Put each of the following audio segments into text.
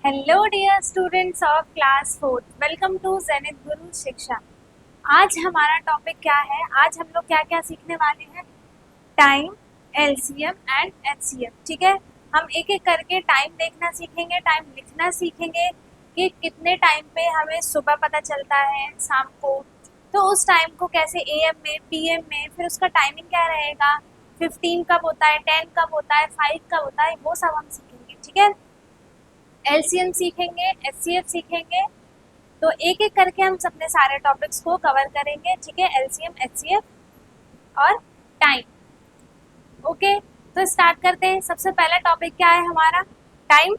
Hello dear students of class 4th, welcome to Zenith Guru Shiksha. आज हमारा topic क्या है? आज हम लोग क्या क्या सीखने वाले हैं? Time, LCM and HCF. ठीक है, हम एक एक करके टाइम देखना सीखेंगे, टाइम लिखना सीखेंगे कि कितने टाइम पे हमें सुबह पता चलता है, शाम को, तो उस टाइम को कैसे एएम में, पीएम में, फिर उसका टाइमिंग क्या रहेगा, 15 कब होता है, 10 कब होता है, 5 कब होता है, वो सब हम सीखेंगे। ठीक है, एलसीएम सीखेंगे, एचसीएफ सीखेंगे, तो एक एक करके हम अपने सारे टॉपिक्स को कवर करेंगे। ठीक है, एलसीएम, एचसीएफ और टाइम। ओके, तो स्टार्ट करते हैं। सबसे पहला टॉपिक क्या है हमारा? टाइम।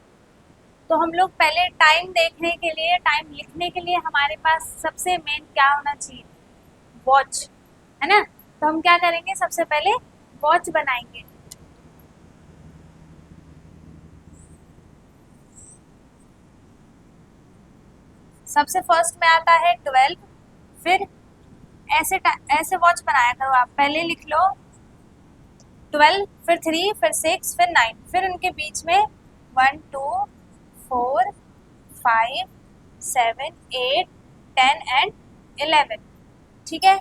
तो हम लोग पहले टाइम देखने के लिए, टाइम लिखने के लिए हमारे पास सबसे मेन क्या होना चाहिए? वॉच, है ना। तो हम क्या करेंगे, सबसे पहले वॉच बनाएंगे। सबसे फर्स्ट में आता है 12, फिर ऐसे वॉच बनाया करो आप, पहले लिख लो 12, फिर 3, फिर 6, फिर 9, फिर उनके बीच में 1 2 4 5 7 8 10 एंड 11। ठीक है,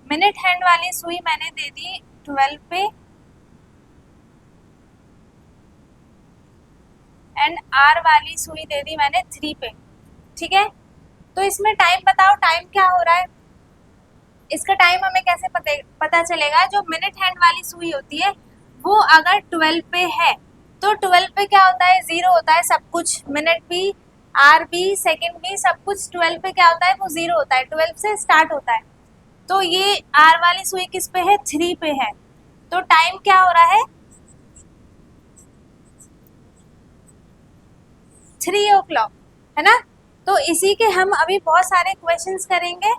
मिनट हैंड वाली सुई मैंने दे दी 12 पे एंड आर वाली सुई दे दी मैंने 3 पे। ठीक है, तो इसमें टाइम बताओ, टाइम क्या हो रहा है? इसका टाइम हमें कैसे पता चलेगा? जो मिनट हैंड वाली सुई होती है वो अगर 12 पे है तो 12 पे क्या होता है? 0 होता है सब कुछ, मिनट भी, आर भी, सेकंड भी, सब कुछ 12 पे क्या होता है? वो 0 होता है, 12 से स्टार्ट होता है। तो ये आर वाली सुई किस पे है? 3 पे है। तो टाइम क्या हो रहा है? 3 o'clock, है ना। तो इसी के हम अभी बहुत सारे क्वेश्चंस करेंगे।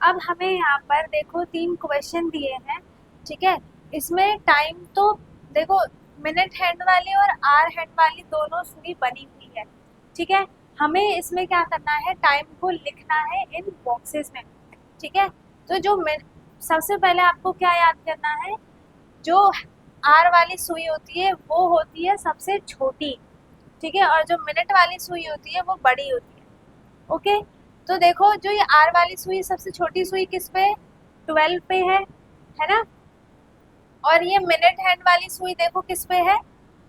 अब हमें यहाँ पर देखो 3 क्वेश्चन दिए हैं। ठीक है, इसमें टाइम तो देखो, मिनट हैंड वाली और आर हैंड वाली दोनों सुई बनी हुई है। ठीक है, हमें इसमें क्या करना है? टाइम को लिखना है इन बॉक्सेस में। ठीक है, तो जो सबसे पहले आपको क्या याद करना है? जो आर वाली सुई होती है वो होती है सबसे छोटी। ठीक है, और जो मिनट वाली सुई होती है वो बड़ी होती है। ओके, तो देखो जो ये आर वाली सुई, सबसे छोटी सुई किस पे? 12 पे है ना। और ये मिनट हैंड वाली सुई देखो किस पे है?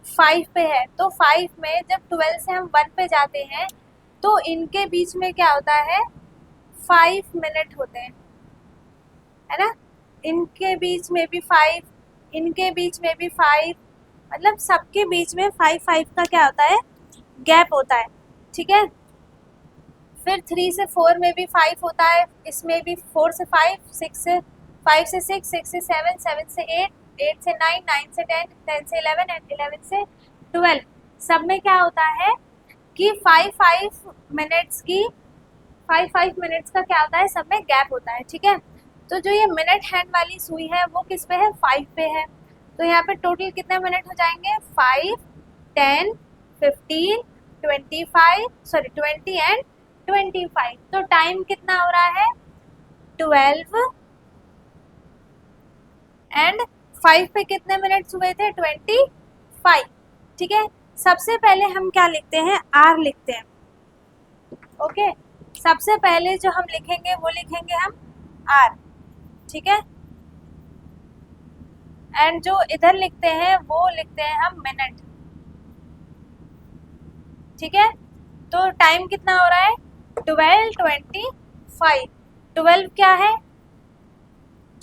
5 पे है। तो 5 में जब 12 से हम 1 पे जाते हैं तो इनके बीच में क्या होता है? 5 मिनट होते हैं, है ना। इनके बीच में भी 5, इनके बीच में भी 5, मतलब सबके बीच में 5 का क्या होता है? गैप होता है। ठीक है, फिर 3 से 4 में भी 5 होता है, इसमें भी 4 से 5, 5 से 6, 6 से 7, 7 से 8, 8 से 9, 9 से 10, 10 से 11 एंड 11 से 12। सब में क्या होता है कि 5 मिनट्स की 5 मिनट्स का क्या होता है? सब में गैप होता है। ठीक है, तो जो ये मिनट हैंड वाली सुई है वो किस पे है? 5 पे है। तो यहाँ पे टोटल कितने मिनट हो जाएंगे? 5 10 15 25, सॉरी 20 एंड 25। तो टाइम कितना हो रहा है? 12 एंड 5 पे कितने मिनट्स हुए थे? 25। ठीक है, सबसे पहले हम क्या लिखते हैं? आर लिखते हैं। ओके, सबसे पहले जो हम लिखेंगे वो लिखेंगे हम आर। ठीक है, एंड जो इधर लिखते हैं वो लिखते हैं हम मिनट। ठीक है, तो टाइम कितना हो रहा है? 12:25। 12 क्या है?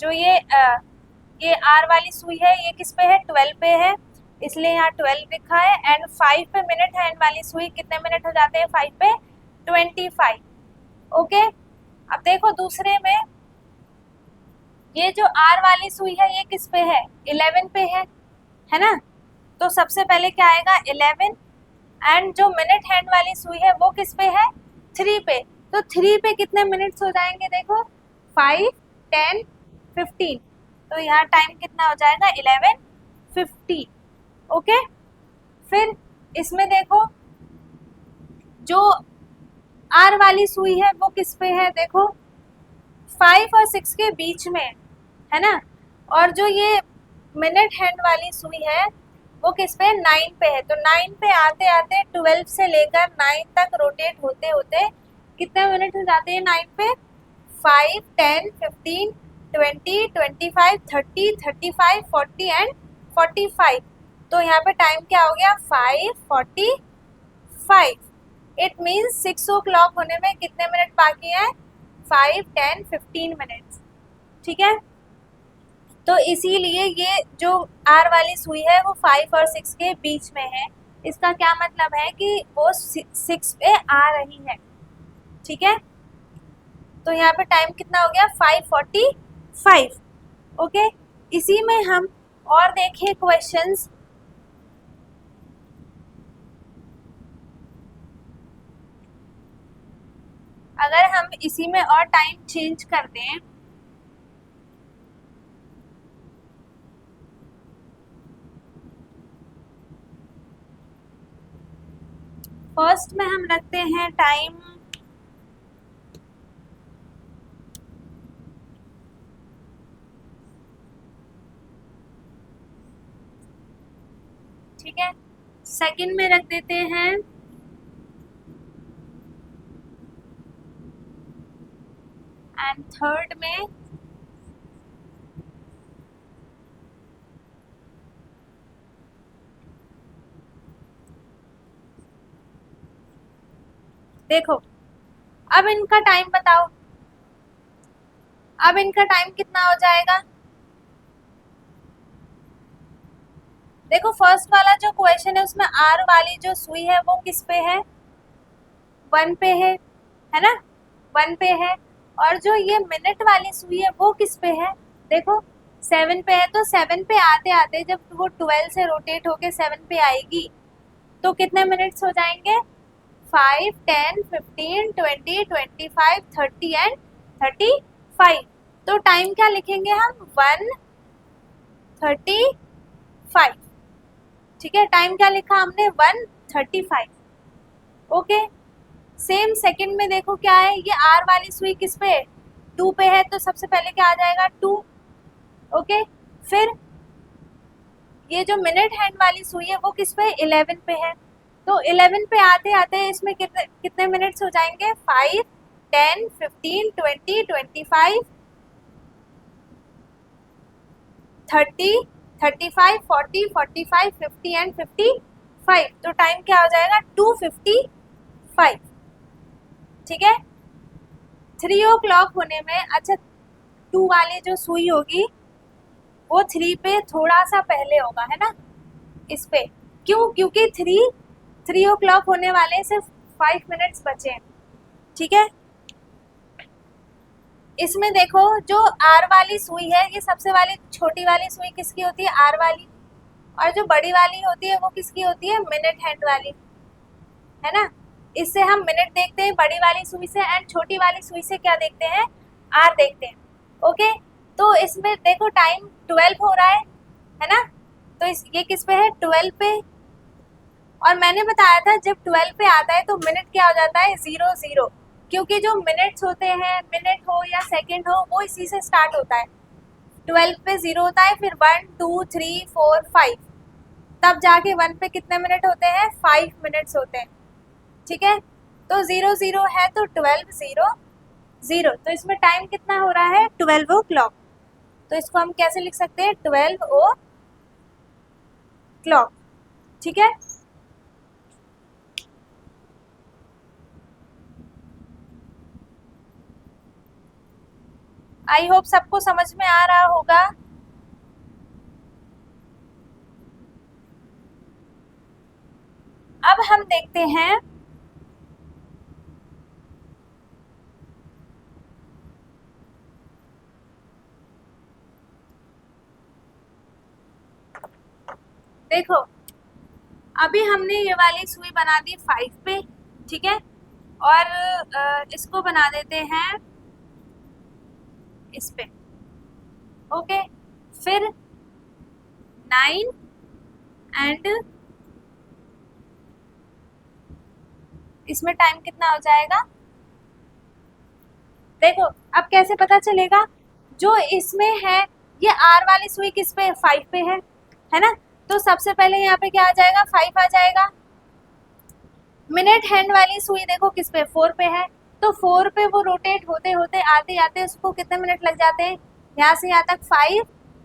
जो ये आर वाली सुई है ये किस पे है? 12 पे है, इसलिए यहाँ 12 लिखा है। एंड 5 पे मिनट हैंड वाली सुई कितने मिनट हो जाते हैं? 5 पे 25। ओके, अब देखो दूसरे में ये जो आर वाली सुई है ये किस पे है? 11 पे है ना। तो सबसे पहले क्या आएगा? 11। एंड जो मिनट हैंड वाली सुई है वो किस पे है? 3 पे। तो 3 पे कितने मिनट्स हो जाएंगे? देखो 5 10 15। तो यहाँ टाइम कितना हो जाएगा? 11:50। ओके, फिर इसमें देखो जो आर वाली सुई है वो किस पे है? देखो 5 और 6 के बीच में है ना। और जो ये मिनट हैंड वाली सुई है वो किस पे 9 पे है। तो 9 पे आते आते 12 से लेकर 9 तक रोटेट होते होते कितने मिनट हो जाते हैं 9 पे? 5, 10, 15, 20, 25, 30, 35, 40 एंड 45। तो यहाँ पे टाइम क्या हो गया? 5:45। इट मीन्स 6 o'clock होने में कितने मिनट बाकी हैं? 5, 10, 15 मिनट्स। ठीक है, तो इसीलिए ये जो आर वाली सुई है वो 5 और 6 के बीच में है। इसका क्या मतलब है कि वो 6 पे आ रही है। ठीक है, तो यहाँ पे टाइम कितना हो गया? 5:45। ओके, इसी में हम और देखें क्वेश्चंस। अगर हम इसी में और टाइम चेंज कर दें, फर्स्ट में हम रखते हैं टाइम 5, ठीक है। सेकंड में रख देते हैं एंड थर्ड में देखो, अब इनका टाइम बताओ, अब इनका टाइम कितना हो जाएगा? देखो, फर्स्ट वाला जो क्वेश्चन है उसमें आर वाली जो सुई है वो किस पे है? 1 पे है ना, 1 पे है। और जो ये मिनट वाली सुई है वो किस पे है? देखो 7 पे है। तो 7 पे आते आते जब वो 12 से रोटेट होके 7 पे आएगी तो कितने मिनट्स हो जाएंगे? 5, 10, 15, 20, 25, 30 एंड 35। तो टाइम क्या लिखेंगे हम? 1:35। ठीक है, टाइम क्या लिखा हमने? 1:35। ओके, सेम सेकंड में देखो क्या है, ये आर वाली सुई किस पे है? 2 पे है। तो सबसे पहले क्या आ जाएगा? 2। ओके, फिर ये जो मिनट हैंड वाली सुई है वो किस पे? 11 पे है। तो 11 पे आते आते इसमें कितने कितने मिनट्स हो जाएंगे? 5, 10, 15, 20, 25, 30, 35, 40, 45, 50 एंड 55। तो टाइम क्या हो जाएगा? 2:55। ठीक है, 3 o'clock होने में, अच्छा 2 वाली जो सुई होगी वो 3 पे थोड़ा सा पहले होगा, है ना, इस पे। क्यों? क्योंकि 3 o'clock होने वाले सिर्फ 5 मिनट्स बचे हैं। ठीक है, इसमें देखो जो आर वाली सुई है, ये सबसे वाली छोटी वाली सुई किसकी होती है? आर वाली। और जो बड़ी वाली होती है वो किसकी होती है? मिनट हैंड वाली, है ना। इससे हम मिनट देखते हैं बड़ी वाली सुई से, एंड छोटी वाली सुई से क्या देखते हैं? आर देखते हैं। ओके, तो इसमें देखो टाइम 12 हो रहा है ना। तो ये किस पे है? 12 पे। और मैंने बताया था जब 12 पे आता है तो मिनट क्या हो जाता है? 00। क्योंकि जो मिनट्स होते हैं, मिनट हो या सेकंड हो, वो इसी से स्टार्ट होता है। 12 पे 0 होता है, फिर 1, 2, 3, 4, 5, तब जाके 1 पे कितने मिनट होते हैं? 5 मिनट्स होते हैं। ठीक है, तो 00 है तो 12, 0, 0। तो इसमें टाइम कितना हो रहा है? 12 o'clock। तो इसको हम कैसे लिख सकते हैं? 12 o'clock। ठीक है, आई होप सबको समझ में आ रहा होगा। अब हम देखते हैं देखो, अभी हमने ये वाली सुई बना दी 5 पे, ठीक है। और इसको बना देते हैं इस पे। ओके, फिर 9 एंड इसमें टाइम कितना हो जाएगा? देखो अब कैसे पता चलेगा? जो इसमें है ये आर वाली सुई किस पे? 5 पे है ना? तो सबसे पहले यहाँ पे क्या आ जाएगा? 5 आ जाएगा। मिनट हैंड वाली सुई देखो किस पे? 4 पे है, तो 4 पे वो रोटेट होते होते आते आते उसको कितने मिनट लग जाते हैं? यहाँ से यहाँ तक 5,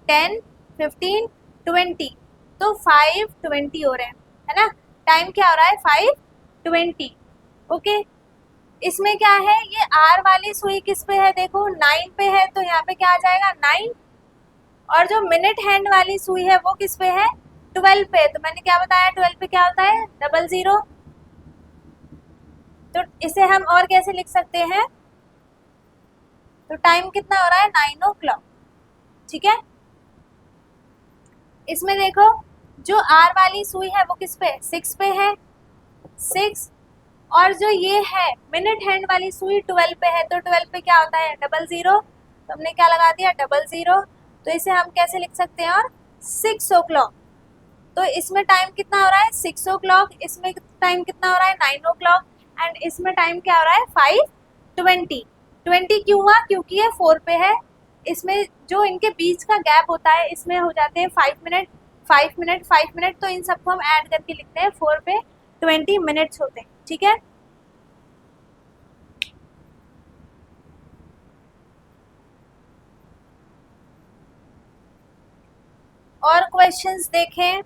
10, 15, 20, तो 5:20 हो रहे हैं, है ना? टाइम क्या हो रहा है? 5:20। ओके, इसमें क्या है? ये आर वाली सुई किस पे है? देखो 9 पे है, तो यहाँ पे क्या आ जाएगा? 9। और जो मिनट हैंड वाली सुई है वो किस पे है? 12 पे। तो मैंने क्या बताया? 12 पे क्या होता है? 00। तो इसे हम और कैसे लिख सकते हैं? तो टाइम कितना हो रहा है? 9 o'clock। ठीक है, इसमें देखो जो आर वाली सुई है वो किस पे? 6 पे है, 6। और जो ये है मिनट हैंड वाली सुई 12 पे है, तो 12 पे क्या होता है? 00। तो हमने क्या लगा दिया? 00। तो इसे हम कैसे लिख सकते हैं? और 6 o'clock। तो इसमें टाइम कितना हो रहा है? 6 o'clock। इसमें टाइम कितना हो रहा है? 9 o'clock। एंड इसमें टाइम क्या हो रहा है? 5:20। 20 क्यों हुआ? क्योंकि ये 4 पे है। इसमें जो इनके बीच का गैप होता है इसमें हो जाते हैं 5 मिनट, 5 मिनट, 5 मिनट। तो इन सबको हम ऐड करके लिखते हैं, 4 पे 20 मिनट्स होते हैं। ठीक है, और क्वेश्चंस देखें।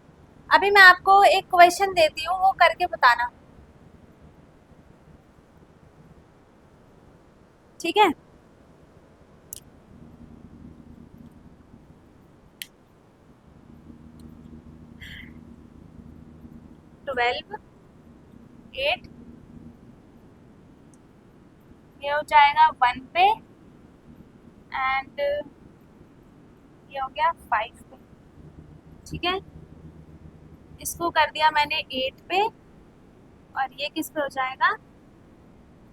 अभी मैं आपको एक क्वेश्चन देती हूँ, वो करके बताना। ठीक है, ट्वेल्व 8, ये हो जाएगा 1 पे, एंड ये हो गया 5 पे। ठीक है, इसको कर दिया मैंने 8 पे, और ये किस पे हो जाएगा?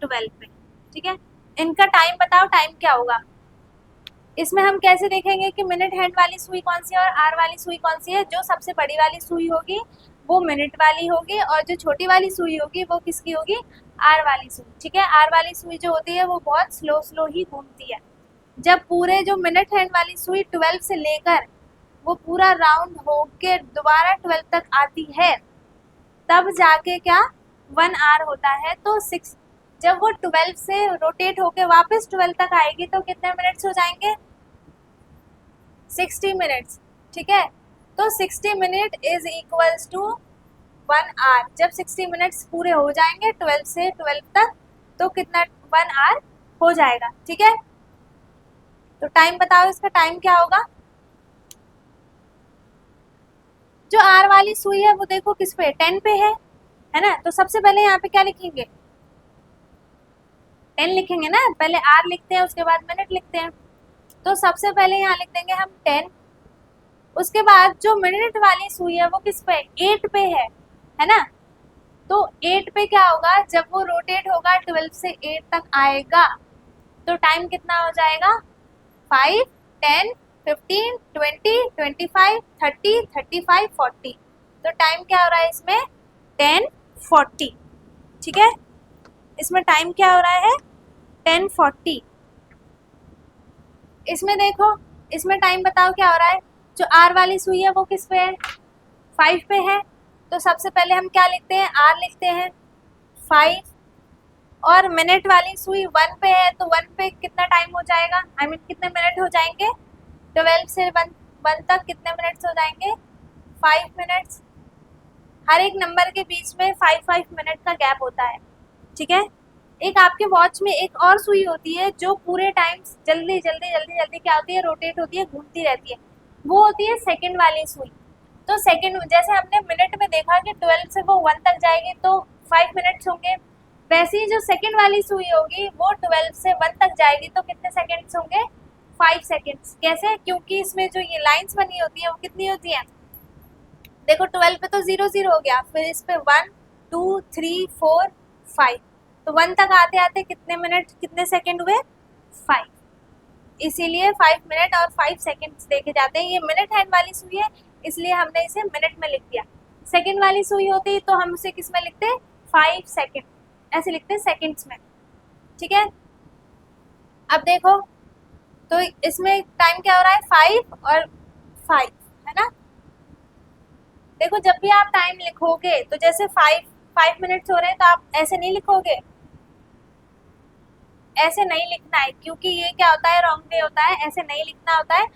12 पे। ठीक है, इनका टाइम बताओ, टाइम क्या होगा? इसमें हम कैसे देखेंगे कि मिनट हैंड वाली सुई कौन सी है और आर वाली सुई कौन सी है? जो सबसे बड़ी वाली सुई होगी वो मिनट वाली होगी, और जो छोटी वाली सुई होगी वो किसकी होगी? आर वाली सुई। ठीक है, आर वाली सुई जो होती है वो बहुत स्लो स्लो ही घूमती है। जब पूरे जो मिनट हैंड वाली सुई 12 से लेकर वो पूरा राउंड होके दोबारा 12 तक आती है, तब जाके क्या 1 आवर होता है। तो 6, जब वो 12 से रोटेट होके वापस 12 तक आएगी तो कितने मिनट्स हो जाएंगे? 60 मिनट्स। ठीक है, तो 60 minute is equals to 1 hour. जब 60 मिनट्स पूरे हो जाएंगे 12 से 12 तक, तो कितना 1 आवर हो जाएगा। ठीक है, तो टाइम बताओ, इसका टाइम क्या होगा? जो आर वाली सुई है वो देखो किस पे? 10 पे है ना? तो सबसे पहले यहाँ पे क्या लिखेंगे? 10 लिखेंगे ना, पहले आर लिखते हैं उसके बाद मिनट लिखते हैं। तो सबसे पहले यहाँ लिख देंगे हम 10। उसके बाद जो मिनट वाली सुई है वो किस पे? 8 पे है ना? तो 8 पे क्या होगा? जब वो रोटेट होगा 12 से 8 तक आएगा, तो टाइम कितना हो जाएगा? 5, 10, 15, 20, 25, 30, 35, 40। तो टाइम क्या हो रहा है इसमें? 10:40। ठीक है, इसमें टाइम क्या हो रहा है? 10:40। इसमें देखो, इसमें टाइम बताओ क्या हो रहा है? जो आर वाली सुई है वो किस पे है? 5 पे है। तो सबसे पहले हम क्या लिखते हैं? आर लिखते हैं 5। और मिनट वाली सुई 1 पे है, तो 1 पे कितना टाइम हो जाएगा? I mean, कितने मिनट हो जाएंगे? 12 से 1 तक कितने मिनट्स हो जाएंगे? 5 मिनट्स। हर एक नंबर के बीच में 5 मिनट का गैप होता है। ठीक है, एक आपके वॉच में एक और सुई होती है जो पूरे टाइम जल्दी जल्दी जल्दी जल्दी क्या होती है? रोटेट होती है, घूमती रहती है। वो होती है सेकंड वाली सुई। तो सेकंड, जैसे हमने मिनट में देखा कि 12 से वो 1 तक जाएगी तो 5 मिनट्स होंगे, वैसे ही जो सेकंड वाली सुई होगी वो 12 से 1 तक जाएगी तो कितने सेकंड्स होंगे? 5 सेकंड्स। कैसे? क्योंकि इसमें जो ये लाइंस बनी होती है वो कितनी होती है? देखो 12 पे तो 0 0 हो गया, फिर इस पे 1 2 3 4 5, तो 1 तक आते आते कितने मिनट, कितने सेकंड हुए? 5। इसीलिए 5 मिनट और 5 सेकंड्स देखे जाते हैं। ये मिनट हैंड वाली सुई है इसलिए हमने इसे मिनट में लिख दिया। सेकंड वाली सुई होती तो हम उसे किस में लिखते? 5 सेकंड, ऐसे लिखते सेकंड्स में। ठीक है, अब देखो, तो इसमें टाइम क्या हो रहा है, 5 और 5, है ना। देखो जब भी आप टाइम लिखोगे तो जैसे 5 मिनट्स हो रहे हैं तो आप ऐसे नहीं लिखोगे, ऐसे नहीं लिखना है, क्योंकि ये क्या होता है, रॉन्ग वे होता है, ऐसे नहीं लिखना होता है,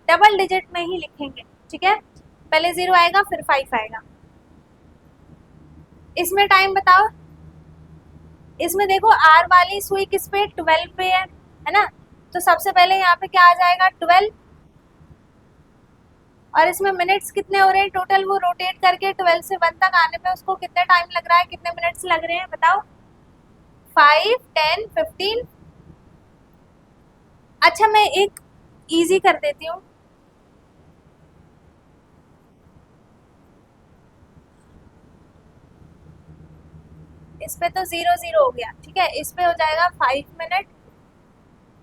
डबल डिजिट में ही लिखेंगे, ठीक है। पहले 0 आएगा फिर 5 आएगा। इसमें टाइम बताओ, इसमें देखो आर वाली सुई किस पे, 12 पे है ना। तो सबसे पहले यहाँ पे क्या आ जाएगा, 12। और इसमें मिनट्स कितने हो रहे हैं टोटल, वो रोटेट करके 12 से 1 तक आने में उसको कितने टाइम लग रहा है, कितने मिनट्स लग रहे हैं बताओ, 5, 10, 15। अच्छा मैं एक इजी कर देती हूँ, इस पे तो 0 0 हो गया, ठीक है। इस पे हो जाएगा 5 मिनट,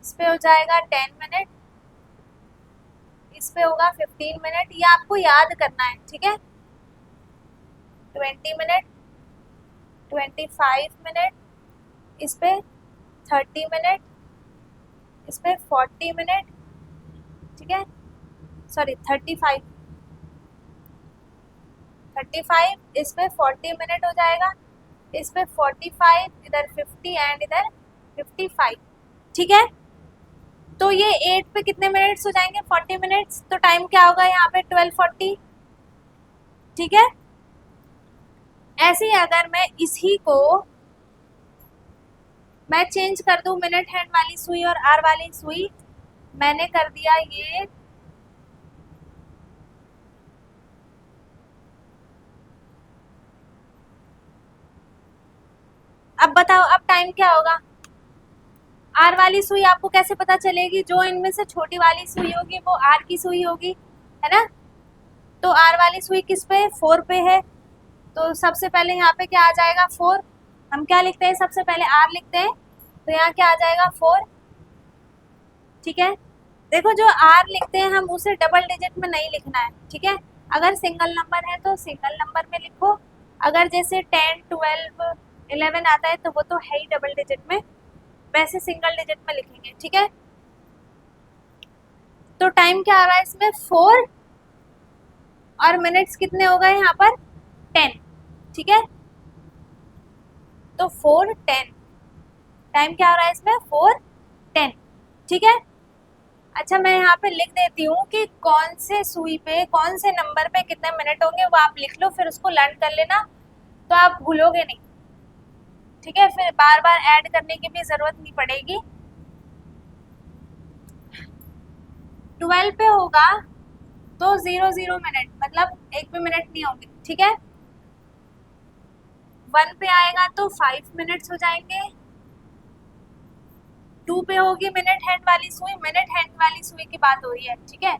इस पे हो जाएगा 10 मिनट, इस पे होगा 15 मिनट, ये आपको याद करना है, ठीक है। 20 मिनट, 25 मिनट, इस पे 30 मिनट, इस पे 40 मिनट, ठीक है। सॉरी 35, 35, इस पे 40 मिनट हो जाएगा, इस पे 45, इधर 50 एंड इधर 55, ठीक है। तो ये 8 पे कितने मिनट्स हो जाएंगे, 40 मिनट्स, तो टाइम क्या होगा यहाँ पे 12:40, ठीक है। ऐसे ही अगर मैं इसी को मैं चेंज कर दूं, मिनट हैंड वाली सुई और आर वाली सुई, मैंने कर दिया ये, अब बताओ अब टाइम क्या होगा। आर वाली सुई आपको कैसे पता चलेगी, जो इनमें से छोटी वाली सुई होगी वो आर की सुई होगी, है ना। तो आर वाली सुई किस पे, 4 पे है, तो सबसे पहले यहाँ पे क्या आ जाएगा, 4। हम क्या लिखते हैं, सबसे पहले आर लिखते हैं, तो यहाँ क्या आ जाएगा, 4, ठीक है। देखो जो आर लिखते हैं हम उसे डबल डिजिट में नहीं लिखना है, ठीक है। अगर सिंगल नंबर है तो सिंगल नंबर में लिखो, अगर जैसे 10, 12, 11 आता है तो वो तो है ही डबल डिजिट में, वैसे सिंगल डिजिट में लिखेंगे, ठीक है। तो टाइम क्या आ रहा है इसमें, 4, और मिनट्स कितने हो गए यहाँ पर, 10, ठीक है। तो 4, 10, टाइम क्या हो रहा है इसमें, 4, 10, ठीक है। अच्छा मैं यहाँ पे लिख देती हूँ कि कौन से सुई पे कौन से नंबर पे कितने मिनट होंगे, वो आप लिख लो, फिर उसको लर्न कर लेना, तो आप भूलोगे नहीं, ठीक है। फिर बार बार ऐड करने की भी जरूरत नहीं पड़ेगी। 12 पे होगा तो 0 0 मिनट, मतलब एक भी मिनट नहीं होंगे, ठीक है। 1 पे आएगा तो 5 मिनट्स हो जाएंगे, 2 पे होगी मिनट हैंड वाली सुई, मिनट हैंड वाली सुई की बात हो रही है, ठीक है,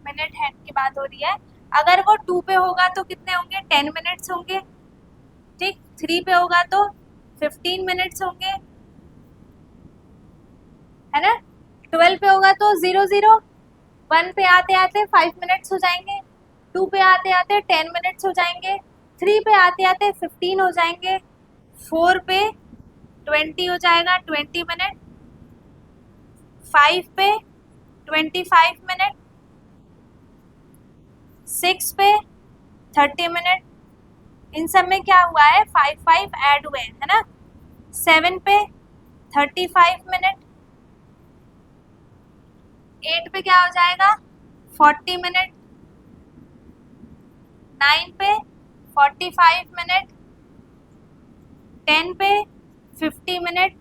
मिनट हैंड की बात हो रही है। अगर वो 2 पे होगा तो कितने होंगे, 10 मिनट्स होंगे, ठीक। 3 पे होगा तो 15 मिनट्स होंगे, है ना। 12 पे होगा तो 0 0, 1 पे आते आते 5 मिनट्स हो जाएंगे, 2 पे आते आते 10 मिनट्स हो जाएंगे, 3 पे आते आते 15 हो जाएंगे, 4 पे 20 हो जाएगा, 20 मिनट, 5 पे 25 मिनट, 6 पे 30 मिनट, इन सब में क्या हुआ है, 5 5 ऐड हुए हैं, है ना। 7 पे 35 मिनट, 8 पे क्या हो जाएगा, 40 मिनट, 9 पे 45 मिनट, 10 पे 50 मिनट,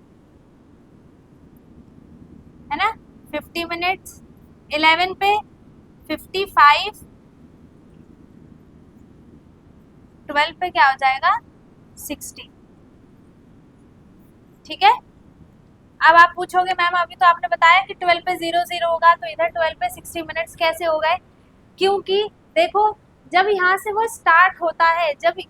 है ना, 50 मिनट्स, 11 पे 55, 12 पे क्या हो जाएगा, 60, ठीक है। अब आप पूछोगे मैम अभी तो आपने बताया कि 12 पे 0 0 होगा, तो इधर 12 पे 60 मिनट्स कैसे हो गए, क्योंकि देखो जब यहाँ से वो स्टार्ट होता है, जब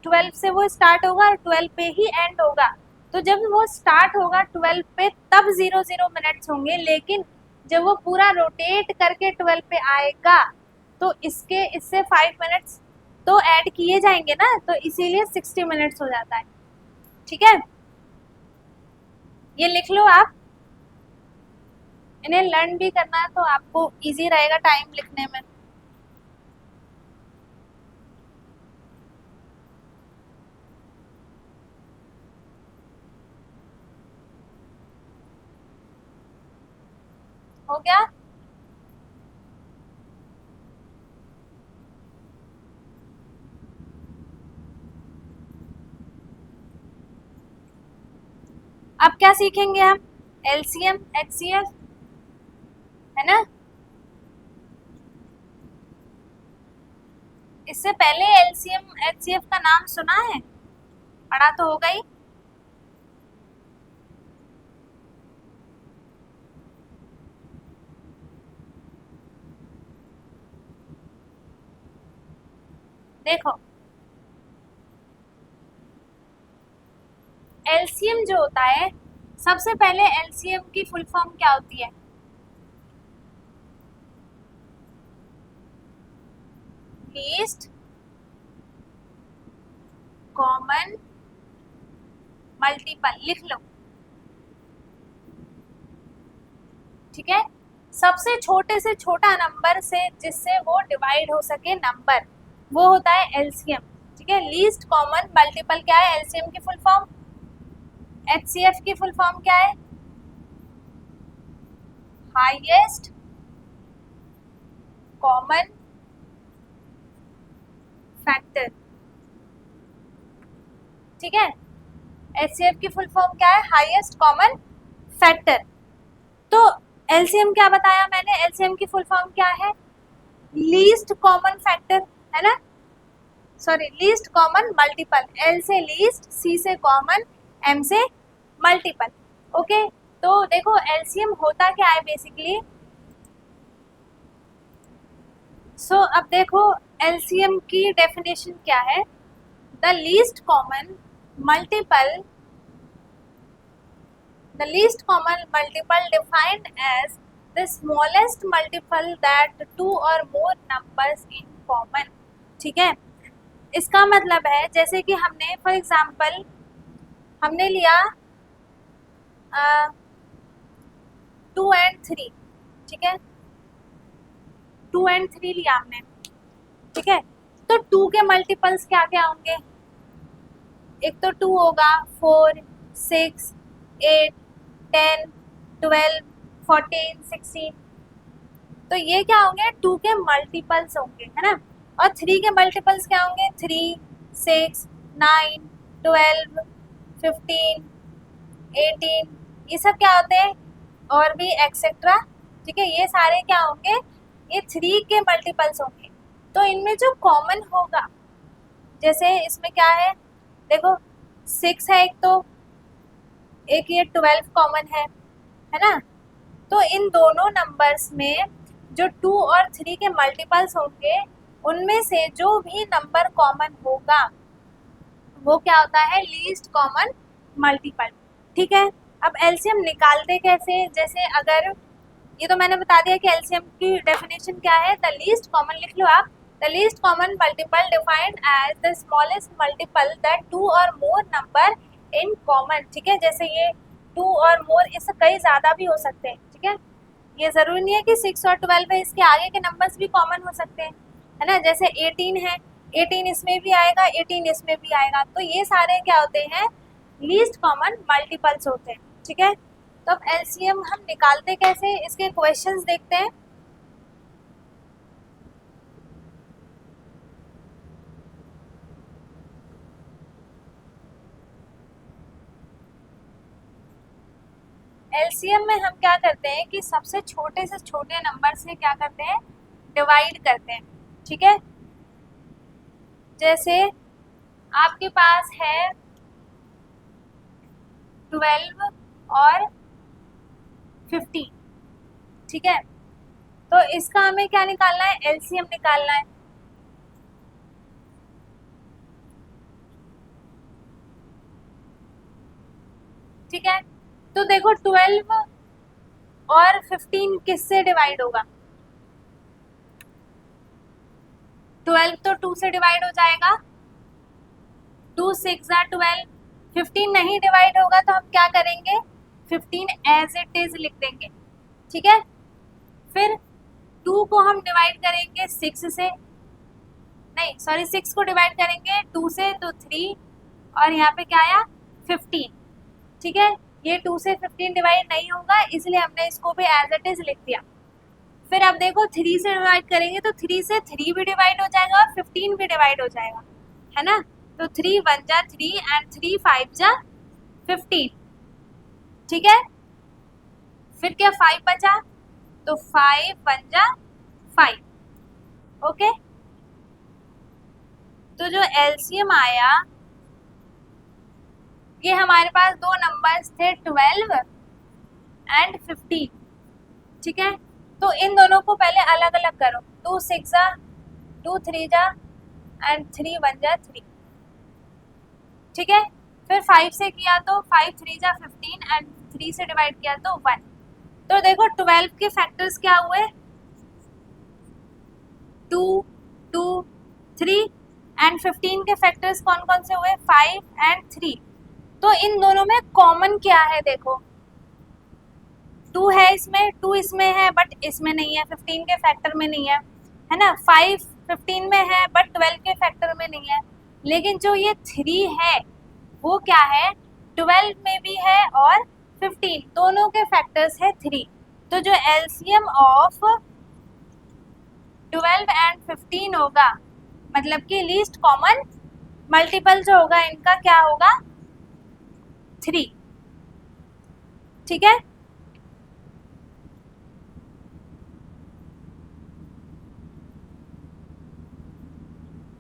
12 से वो स्टार्ट होगा और 12 पे ही एंड होगा, तो जब वो स्टार्ट होगा 12 पे तब 0 0 मिनट्स होंगे, लेकिन जब वो पूरा रोटेट करके 12 पे आएगा तो इससे 5 मिनट्स तो ऐड किए जाएंगे ना, तो इसीलिए 60 मिनट्स हो जाता है, ठीक है, ये लिख लो आप, इन्हें लर्न भी करना है तो आपको इजी रहेगा टाइम लिखने में। हो गया? अब क्या सीखेंगे हम? एलसीएम एचसीएफ, है ना? इससे पहले एलसीएम एचसीएफ का नाम सुना है? पढ़ा तो होगा ही। देखो, एलसीएम जो होता है, सबसे पहले एलसीएम की फुल फॉर्म क्या होती है? लीस्ट कॉमन मल्टीपल, लिख लो। ठीक है, सबसे छोटे से छोटा नंबर से जिससे वो डिवाइड हो सके नंबर, वो होता है एलसीएम। ठीक है, लीस्ट कॉमन मल्टीपल क्या है एलसीएम की फुल फॉर्म? एचसीएफ की फुल फॉर्म क्या है? Highest common factor. ठीक है, एचसीएफ की फुल फॉर्म क्या है? Highest common factor. तो एलसीएम क्या बताया मैंने? एलसीएम की फुल फॉर्म क्या है? लीस्ट कॉमन फैक्टर, है ना? Sorry, least common multiple. L से लीस्ट, सी से कॉमन, एम से मल्टीपल। ओके, तो देखो एलसीएम होता क्या है बेसिकली। सो अब देखो एलसीएम की डेफिनेशन क्या है। The least common multiple, the least common multiple defined as the smallest multiple that two or more numbers in common। ठीक है, इसका मतलब है जैसे कि हमने फॉर एग्जाम्पल हमने लिया 2 and 3। ठीक है, 2 and 3 लिया हमने। ठीक है, तो 2 के मल्टीपल्स क्या क्या होंगे? एक तो 2 होगा, 4, 6, 8, 10, 12, 14, 16। तो ये क्या होंगे? 2 के मल्टीपल्स होंगे, है ना? और 3 के मल्टीपल्स क्या होंगे? 3, 6, 9, 12, 15, 18, ये सब क्या होते हैं? और भी एक्सेट्रा। ठीक है, ये सारे क्या होंगे? ये 3 के मल्टीपल्स होंगे। तो इनमें जो कॉमन होगा, जैसे इसमें क्या है, देखो 6 है एक, तो एक ये 12 कॉमन है ना? तो इन दोनों नंबर्स में जो 2 और 3 के मल्टीपल्स होंगे, उनमें से जो भी नंबर कॉमन होगा वो क्या होता है? Least common multiple. ठीक है, अब एलसीएम निकालते कैसे? जैसे अगर ये तो मैंने बता दिया कि एलसीएम की डेफिनेशन क्या है। द लीस्ट कॉमन, लिख लो आप, the least common multiple defined as the smallest multiple that 2 और मोर नंबर इन कॉमन। ठीक है, जैसे ये 2 और मोर, इससे कई ज़्यादा भी हो सकते हैं। ठीक है, ये ज़रूरी नहीं है कि 6 और 12 है, इसके आगे के नंबर्स भी कॉमन हो सकते हैं, है ना? जैसे 18 है, 18 इसमें भी आएगा, 18 इसमें भी आएगा। तो ये सारे क्या होते हैं? लीस्ट कॉमन मल्टीपल्स होते हैं। ठीक है, तो अब एलसीएम हम निकालते कैसे, इसके क्वेश्चंस देखते हैं। एलसीएम में हम क्या करते हैं कि सबसे छोटे से छोटे नंबर से क्या करते हैं? डिवाइड करते हैं। ठीक है, जैसे आपके पास है 12 और 15। ठीक है, तो इसका हमें क्या निकालना है? एलसीएम निकालना है। ठीक है, तो देखो 12 और 15 किससे डिवाइड होगा? 12 तो 2 से डिवाइड हो जाएगा, 2 6 12, 15 नहीं डिवाइड होगा तो हम क्या करेंगे, 15 एज इट इज लिख देंगे, ठीक है। फिर 2 को हम डिवाइड करेंगे 6 से, नहीं सॉरी 6 को डिवाइड करेंगे 2 से तो 3, और यहाँ पे क्या आया 15, ठीक है। ये 2 से 15 डिवाइड नहीं होगा इसलिए हमने इसको भी एज इट इज लिख दिया। फिर अब देखो 3 से डिवाइड करेंगे तो 3 से 3 भी डिवाइड हो जाएगा और 15 भी डिवाइड हो जाएगा, है ना। तो 3 1 जा 3 एंड 3 5 जा 15, ठीक है। फिर क्या 5 बचा, तो 5 1 जा 5, ओके। तो जो एलसीएम आया, ये हमारे पास दो नंबर्स थे 12 एंड 15, ठीक है। तो इन दोनों को पहले अलग अलग करो, 2 6 जा 2 3 जा एंड 3 1 जा 3, ठीक है। फिर 5 से किया तो 5 3 जा 15 एंड 3 से डिवाइड किया तो 1। तो देखो 12 के फैक्टर्स क्या हुए, 2 2 3 एंड 15 के फैक्टर्स कौन कौन से हुए, 5 एंड 3। तो इन दोनों में कॉमन क्या है, देखो 2 है इसमें, 2 इसमें है बट इसमें नहीं है, 15 के फैक्टर में नहीं है ना। 5 15 में है बट 12 के फैक्टर में नहीं है। लेकिन जो ये 3 है वो क्या है, 12 में भी है और 15 दोनों के फैक्टर्स है 3। तो जो एलसीएम ऑफ 12 एंड 15 होगा, मतलब कि लीस्ट कॉमन मल्टीपल जो होगा इनका क्या होगा, 3, ठीक है।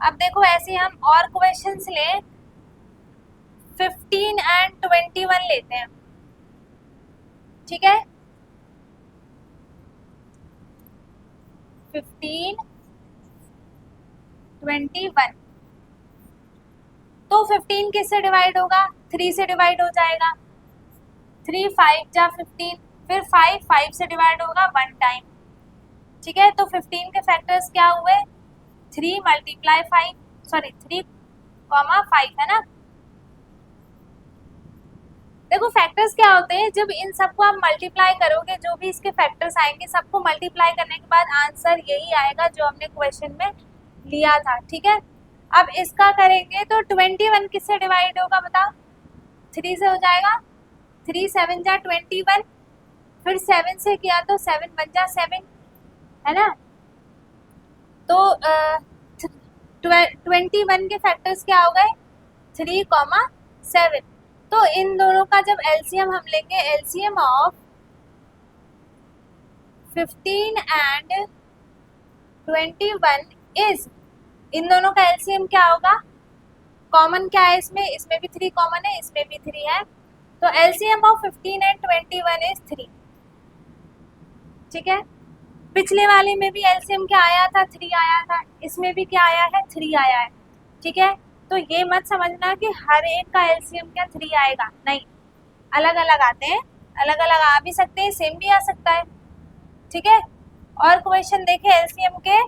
अब देखो ऐसे हम और क्वेश्चंस लें, 15 एंड 21 लेते हैं, ठीक है। 15 21, तो 15 किससे डिवाइड होगा, 3 से डिवाइड हो जाएगा, 3 5 जा 15, फिर 5 5 से डिवाइड होगा 1 टाइम, ठीक है। तो 15 के फैक्टर्स क्या हुए, 3 मल्टीप्लाई 5, सॉरी 3 5 है ना। देखो फैक्टर्स क्या होते हैं, जब इन सबको आप मल्टीप्लाई करोगे, जो भी इसके फैक्टर्स आएंगे सबको मल्टीप्लाई करने के बाद आंसर यही आएगा जो हमने क्वेश्चन में लिया था, ठीक है। अब इसका करेंगे तो 21 किससे डिवाइड होगा बताओ, 3 से हो जाएगा, 3 7 जा 21, फिर 7 से किया तो 7 1 जा 7, है ना। तो 21 के फैक्टर्स क्या हो गए, 3 7। तो इन दोनों का जब एलसीएम हम लेंगे, एलसीएम ऑफ 15 एंड 21 इज, इन दोनों का एलसीएम क्या होगा, कॉमन क्या है इसमें, इसमें भी 3 कॉमन है, इसमें भी 3 है। तो एलसीएम ऑफ 15 एंड 21 इज 3, ठीक है। पिछले वाले में भी एलसीएम क्या आया था, 3 आया था, इसमें भी क्या आया है, 3 आया है, ठीक है। तो ये मत समझना कि हर एक का एलसीएम क्या 3 आएगा, नहीं, अलग अलग आते हैं, अलग अलग आ भी सकते हैं, सेम भी आ सकता है, ठीक है। और क्वेश्चन देखें एलसीएम के,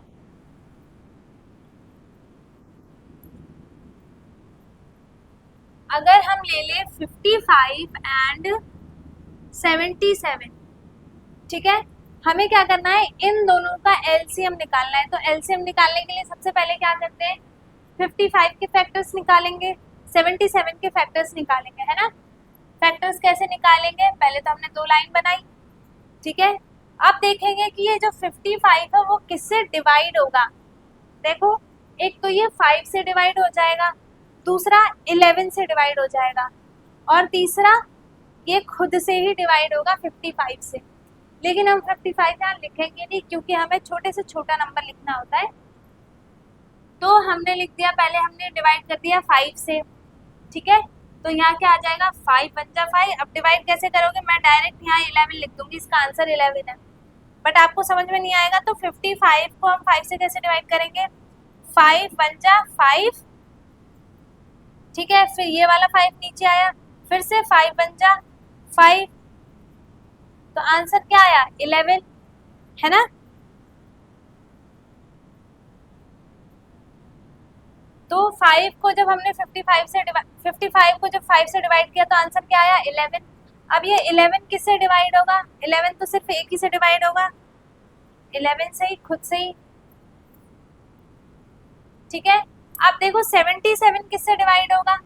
अगर हम ले ले 55 एंड 77, ठीक है। हमें क्या करना है, इन दोनों का एलसीएम निकालना है। तो एलसीएम निकालने के लिए सबसे पहले क्या करते हैं, 55 के फैक्टर्स निकालेंगे, 77 के फैक्टर्स निकालेंगे, है ना। फैक्टर्स कैसे निकालेंगे, पहले तो हमने 2 लाइन बनाई, ठीक है। अब देखेंगे कि ये जो 55 है वो किससे डिवाइड होगा। देखो एक तो ये 5 से डिवाइड हो जाएगा, दूसरा 11 से डिवाइड हो जाएगा, और तीसरा ये खुद से ही डिवाइड होगा 55 से। लेकिन हम 55 यहाँ लिखेंगे नहीं क्योंकि हमें छोटे से छोटा नंबर लिखना होता है। तो हमने लिख दिया, पहले हमने डिवाइड कर दिया 5 से, ठीक है। तो यहाँ क्या आ जाएगा, 5 1 जा 5। अब डिवाइड कैसे करोगे, मैं डायरेक्ट यहाँ 11 लिख दूंगी, इसका आंसर 11 है। बट आपको समझ में नहीं आएगा तो 55 को हम 5 से कैसे डिवाइड करेंगे, 5 1 जा 5, ठीक है। फिर ये वाला 5 नीचे आया, फिर से 5 1 जा 5, तो आंसर क्या आया 11, है ना। तो 5 को जब हमने 55 को जब 5 से डिवाइड किया तो आंसर क्या आया 11। अब ये 11 किससे डिवाइड होगा? 11 तो सिर्फ एक ही से डिवाइड होगा, 11 से ही, खुद से ही। ठीक है, अब देखो 77 किससे डिवाइड होगा?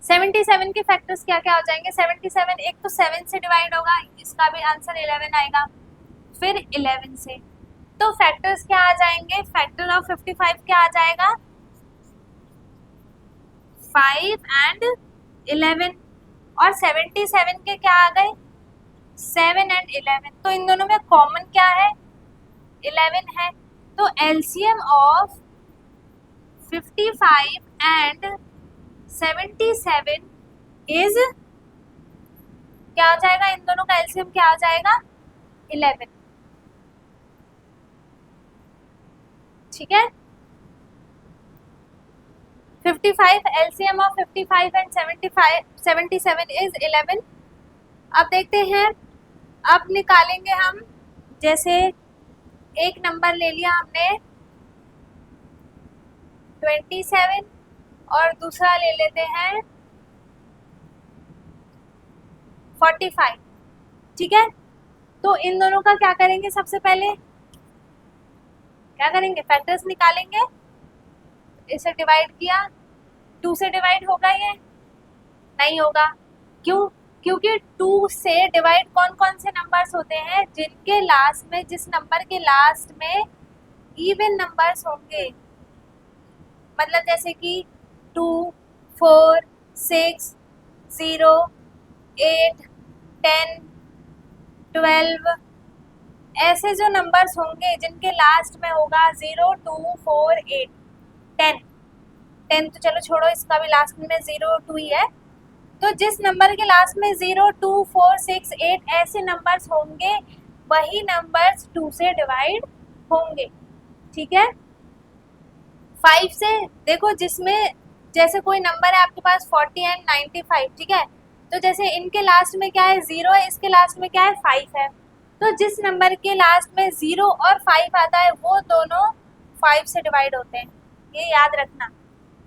77 के फैक्टर्स क्या क्या हो जाएंगे? 77 एक तो 7 से डिवाइड होगा, इसका भी आंसर 11 आएगा, फिर 11 से। तो फैक्टर्स क्या आ जाएंगे? फैक्टर ऑफ 55 क्या आ जाएगा? 5 एंड 11। और 77 के क्या आ गए? 7 एंड 11। तो इन दोनों में कॉमन क्या है? 11 है। तो एलसीएम ऑफ 55 एंड 77 इज क्या हो जाएगा? इन दोनों का एलसीएम क्या हो जाएगा? 11। ठीक है, 55 एलसीएम ऑफ 55 एंड 77 इज 11। अब देखते हैं, अब निकालेंगे हम, जैसे एक नंबर ले लिया हमने 27 और दूसरा ले लेते हैं 45। ठीक है, तो इन दोनों का क्या करेंगे? सबसे पहले क्या करेंगे? फैक्टर्स निकालेंगे। इसे डिवाइड किया, 2 से डिवाइड होगा? ये नहीं होगा। क्यों? क्योंकि 2 से डिवाइड कौन कौन से नंबर्स होते हैं? जिनके लास्ट में, जिस नंबर के लास्ट में इवन नंबर्स होंगे, मतलब जैसे कि 2, 4, 6, 0, 8, 10, 12, ऐसे जो नंबर्स होंगे जिनके लास्ट में होगा 0, 2, 4, 8, 10 तो चलो छोड़ो, इसका भी लास्ट में 0, 2 ही है। तो जिस नंबर के लास्ट में 0, 2, 4, 6, 8 ऐसे नंबर्स होंगे, वही नंबर्स 2 से डिवाइड होंगे। ठीक है, 5 से देखो, जिसमें जैसे कोई नंबर है आपके पास 40 एंड 95, ठीक है, तो जैसे इनके लास्ट में क्या है? 0 है, इसके लास्ट में क्या है? 5 है। तो जिस नंबर के लास्ट में 0 और 5 आता है वो दोनों 5 से डिवाइड होते हैं, ये याद रखना।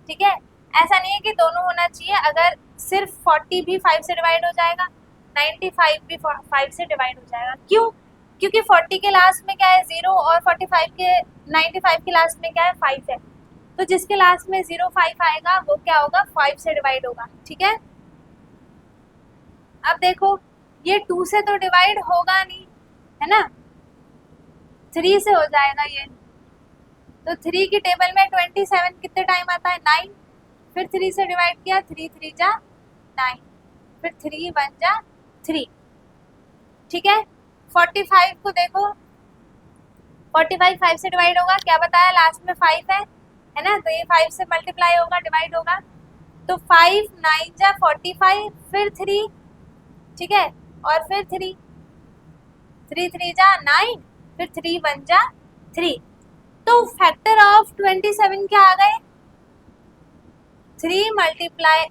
ठीक है, ऐसा नहीं है कि दोनों होना चाहिए। अगर सिर्फ 40 भी 5 से डिवाइड हो जाएगा, 95 भी 5 से डिवाइड हो जाएगा। क्यों? क्योंकि 40 के लास्ट में क्या है? 0 और 95 के लास्ट में क्या है? 5 है। तो जिसके लास्ट में 0, 5 आएगा वो क्या होगा? 5 से डिवाइड होगा। ठीक है, अब देखो ये 2 से तो डिवाइड होगा नहीं, है ना, 3 से हो जाएगा ये। तो 3 की टेबल में 27 कितने टाइम आता है? 9। फिर 3 से डिवाइड किया, 3 3 जा 9, फिर 3 1 जा 3। ठीक है, 45 को देखो, 45 5 से डिवाइड होगा, क्या बताया? लास्ट में 5 है ना, तो ये 5 से मल्टीप्लाई होगा, डिवाइड होगा। तो 5 9 जा 45, फिर 3, ठीक है, और फिर 3 3 जा 9, फिर 3 1 जा 3। तो फैक्टर ऑफ 27 क्या आ गए? 3 मल्टीप्लाई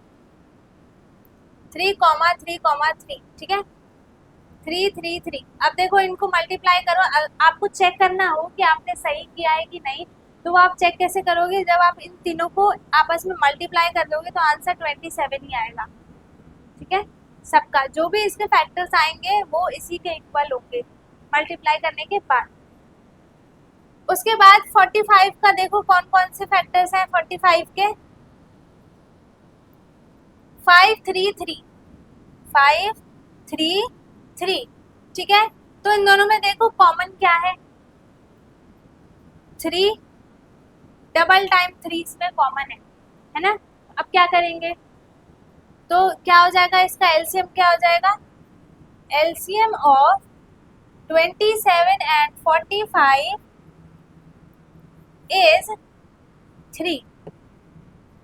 3,3,3। ठीक है, 3 3 3। अब देखो इनको मल्टीप्लाई करो, आपको चेक करना हो कि आपने सही किया है कि नहीं। तो आप चेक कैसे करोगे? जब आप इन तीनों को आपस में मल्टीप्लाई कर दोगे तो आंसर 27 ही आएगा। ठीक है, सबका जो भी इसके फैक्टर्स आएंगे वो इसी के इक्वल होंगे मल्टीप्लाई करने के बाद। उसके बाद 45 का देखो कौन कौन से फैक्टर्स हैं 45 के? 5 3 3, 5 3 3। ठीक है, तो इन दोनों में देखो कॉमन क्या है? 3, डबल टाइम 3 इसमें कॉमन है ना। अब क्या करेंगे? तो क्या हो जाएगा? इसका एलसीएम क्या हो जाएगा? एलसीएम ऑफ 27 एंड 45 इज 3,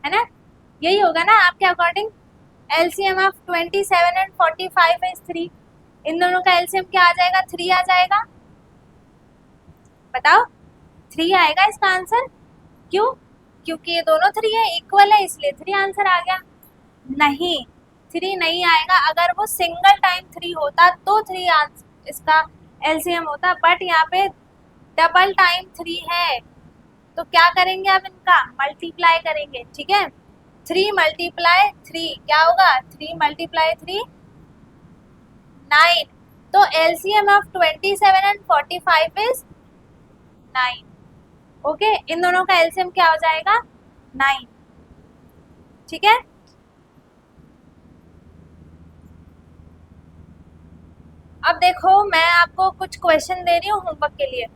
है ना, यही होगा ना आपके according? LCM of 27 and 45 is 3। इन दोनों का एलसीएम क्या आ जाएगा? 3 आ जाएगा। बताओ, 3 आएगा इसका आंसर। क्यों? क्योंकि ये दोनों 3 है, इक्वल है, इसलिए 3 आंसर आ गया। नहीं, 3 नहीं आएगा। अगर वो सिंगल टाइम 3 होता तो 3 इसका एलसीएम होता, बट यहाँ पे डबल टाइम 3 है तो क्या करेंगे अब इनका मल्टीप्लाई करेंगे, ठीक है। 3 मल्टीप्लाई 3 क्या होगा, 3 मल्टीप्लाई 3 9। तो LCM of 27 and 45 is 9। Okay, इन दोनों का एलसीएम क्या हो जाएगा 9, ठीक है। अब देखो मैं आपको कुछ क्वेश्चन दे रही हूँ होमवर्क के लिए।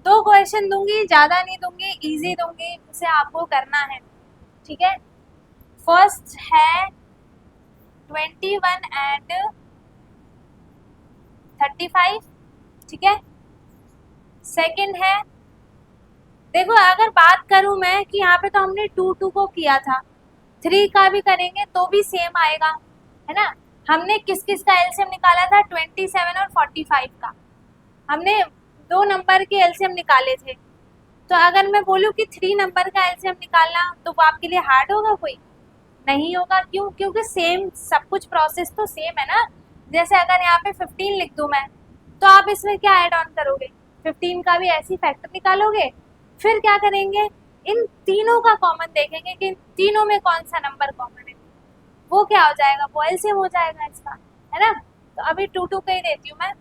दो क्वेश्चन दूंगी, ज्यादा नहीं दूंगी, इजी दूंगी, उसे आपको करना है, ठीक है। फर्स्ट है 21 एंड 35, ठीक है। सेकंड है, देखो अगर बात करूं मैं कि यहाँ पे तो हमने 2 को किया था, 3 का भी करेंगे तो भी सेम आएगा, है ना। हमने किस किस का एलसीएम निकाला था, 27 और 45 का, हमने 2 नंबर के एलसीएम निकाले थे। तो अगर मैं बोलूँ कि 3 नंबर का एलसीएम निकालना, तो वो आपके लिए हार्ड होगा कोई, नहीं होगा। क्यों, क्योंकि सेम सब कुछ प्रोसेस तो सेम है ना। जैसे अगर यहाँ पे 15 लिख दूं मैं, तो आप इसमें क्या ऐड ऑन करोगे, 15 का भी ऐसी फैक्टर निकालोगे, फिर क्या करेंगे, इन तीनों का कॉमन देखेंगे कि इन तीनों में कौन सा नंबर कॉमन है, वो क्या हो जाएगा, वो एलसीएम हो जाएगा इसका, है ना। तो अभी 2 का ही देती हूँ मैं।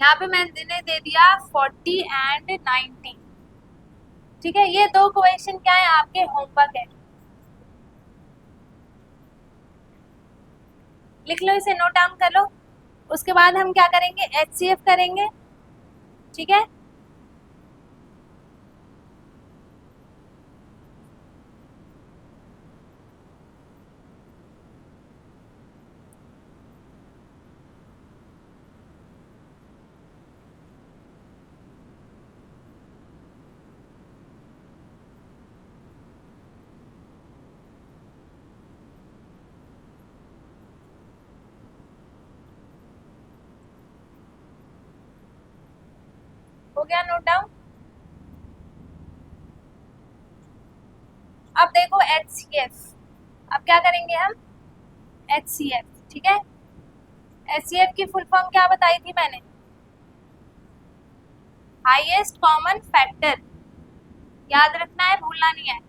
यहाँ पे मैंने दे दिया 40 एंड 90, ठीक है। ये 2 क्वेश्चन क्या है, आपके होमवर्क है, लिख लो, इसे नोट डाउन कर लो। उसके बाद हम क्या करेंगे, एचसीएफ करेंगे, ठीक है। हो गया नोट डाउन। अब देखो एचसीएफ, अब क्या करेंगे हम, एचसीएफ, ठीक है। एचसीएफ की फुल फॉर्म क्या बताई थी मैंने, हाईएस्ट कॉमन फैक्टर, याद रखना है, भूलना नहीं है,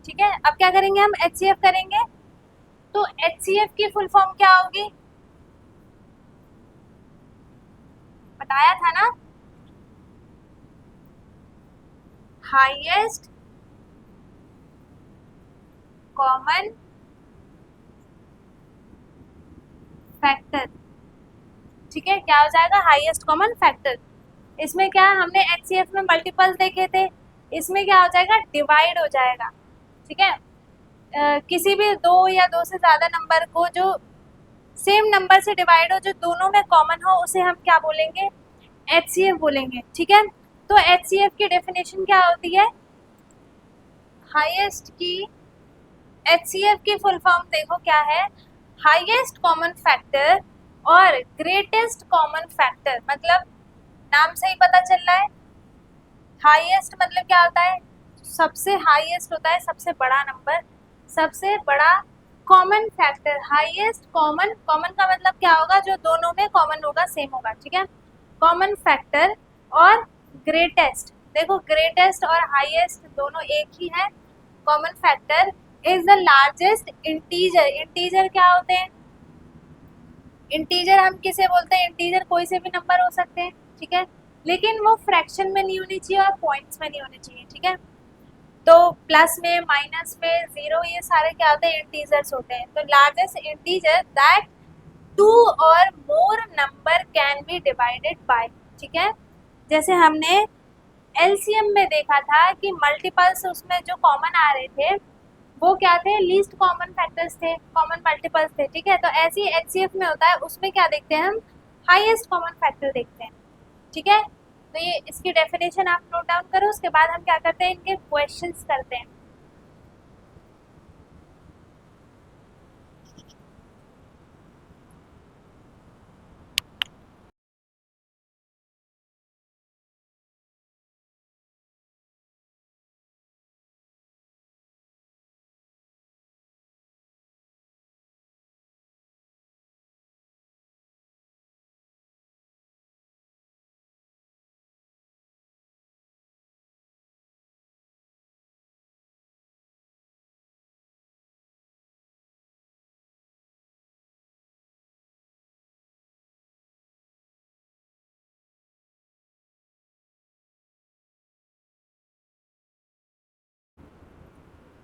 ठीक है। अब क्या करेंगे हम, एचसीएफ करेंगे, तो एचसीएफ की फुल फॉर्म क्या होगी, बताया था ना, हाईएस्ट कॉमन फैक्टर, ठीक है। क्या हो जाएगा, हाईएस्ट कॉमन फैक्टर। इसमें क्या है, हमने एचसीएफ में मल्टीपल्स देखे थे, इसमें क्या हो जाएगा, डिवाइड हो जाएगा, ठीक है। किसी भी 2 या 2 से ज्यादा नंबर को जो सेम नंबर से डिवाइड हो, जो दोनों में कॉमन हो, उसे हम क्या बोलेंगे, एचसीएफ बोलेंगे, ठीक है। तो एचसीएफ की डेफिनेशन क्या होती है, हाईएस्ट की, एचसीएफ की फुल फॉर्म देखो क्या है, हाईएस्ट कॉमन फैक्टर और ग्रेटेस्ट कॉमन फैक्टर, मतलब नाम से ही पता चल रहा है, हाईएस्ट मतलब क्या होता है, सबसे हाईएस्ट होता है सबसे बड़ा नंबर, सबसे बड़ा common factor, highest common, common का मतलब क्या होगा, जो दोनों में कॉमन होगा, सेम होगा, ठीक है। कॉमन फैक्टर और ग्रेटेस्ट, देखो ग्रेटेस्ट और हाईएस्ट दोनों एक ही है। Common factor is the largest integer, integer क्या होते हैं, इंटीजर हम किसे बोलते हैं, इंटीजर कोई से भी नंबर हो सकते हैं, ठीक है, लेकिन वो फ्रैक्शन में नहीं होनी चाहिए और पॉइंट्स में नहीं होने चाहिए, ठीक है। तो प्लस में, माइनस में, जीरो, ये सारे क्या होते हैं, इंटीजर्स होते हैं। तो लार्जेस्ट इंटीजर दैट 2 और मोर number can be divided by, ठीक है। जैसे हमने एलसीएम में देखा था कि मल्टीपल्स उसमें जो कॉमन आ रहे थे, वो क्या थे, लीस्ट कॉमन फैक्टर्स थे, कॉमन मल्टीपल्स थे, ठीक है। तो ऐसे ही एचसीएफ में होता है, उसमें क्या देखते हैं हम, हाईएस्ट कॉमन फैक्टर देखते हैं, ठीक है। तो ये इसकी डेफिनेशन आप नोट डाउन करो, उसके बाद हम क्या करते हैं, इनके क्वेश्चंस करते हैं।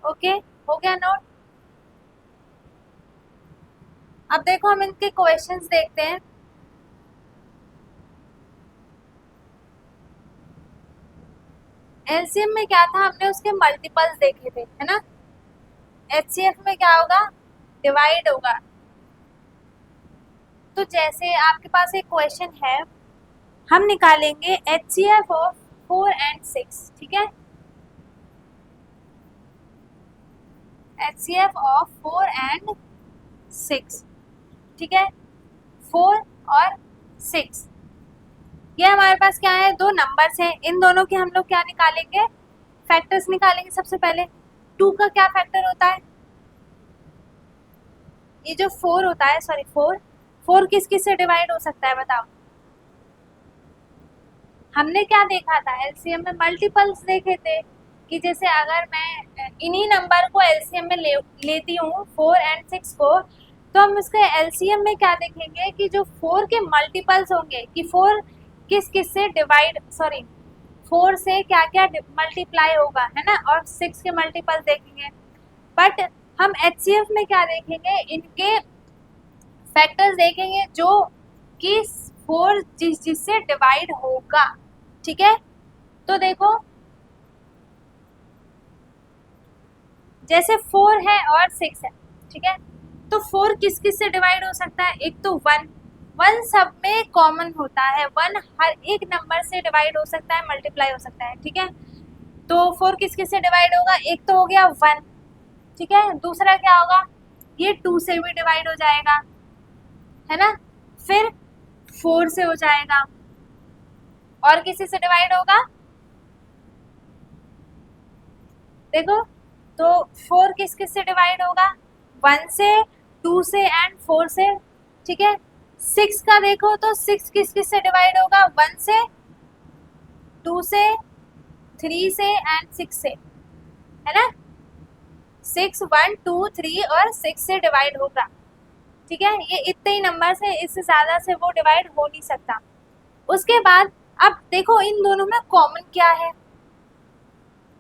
ओके, हो गया नोट। अब देखो हम इनके क्वेश्चंस देखते हैं। एलसीएम में क्या था, हमने उसके मल्टीपल्स देखे थे, है ना। एचसीएफ में क्या होगा, डिवाइड होगा। तो जैसे आपके पास एक क्वेश्चन है, हम निकालेंगे एचसीएफ ऑफ 4 and 6, ठीक है। एचसीएफ ऑफ 4 and 6, ठीक है। 4 और 6, ये हमारे पास क्या है, दो नंबर्स हैं। इन दोनों के हम लोग क्या निकालेंगे, फैक्टर्स निकालेंगे। सबसे पहले 2 का क्या फैक्टर होता है, ये जो 4 होता है, सॉरी 4 किस किस से डिवाइड हो सकता है बताओ। हमने क्या देखा था, एलसीएम में मल्टीपल्स देखे थे कि जैसे अगर मैं इन्हीं नंबर को एलसीएम में लेती हूँ 4 and 6 को, तो हम इसके एलसीएम में क्या देखेंगे कि जो 4 के मल्टीपल्स होंगे कि 4 किस किस से डिवाइड, सॉरी 4 से क्या क्या मल्टीप्लाई होगा, है ना, और 6 के मल्टीपल्स देखेंगे। बट हम एचसीएफ में क्या देखेंगे, इनके फैक्टर्स देखेंगे जो कि 4 जिससे डिवाइड होगा, ठीक है। तो देखो जैसे 4 है और 6 है, ठीक है, तो 4 किस किस से डिवाइड हो सकता है, एक तो 1 सब में कॉमन होता है, 1 हर एक नंबर से डिवाइड हो सकता है, मल्टीप्लाई हो सकता है, ठीक है। तो 4 किस किस से डिवाइड होगा, एक तो हो गया 1, ठीक है। दूसरा क्या होगा, ये 2 से भी डिवाइड हो जाएगा, है ना। फिर 4 से हो जाएगा, और किसी से डिवाइड होगा, देखो तो 4 किस किस से डिवाइड होगा, 1 से, 2 से एंड 4 से, ठीक है। 6 का देखो तो 6 किस किस से डिवाइड होगा, 1 से, 2 से, 3 से एंड 6 से, है ना। 6 1 2 3 और 6 से डिवाइड होगा, ठीक है। ये इतने ही नंबर से, इससे ज्यादा से वो डिवाइड हो नहीं सकता। उसके बाद अब देखो इन दोनों में कॉमन क्या है,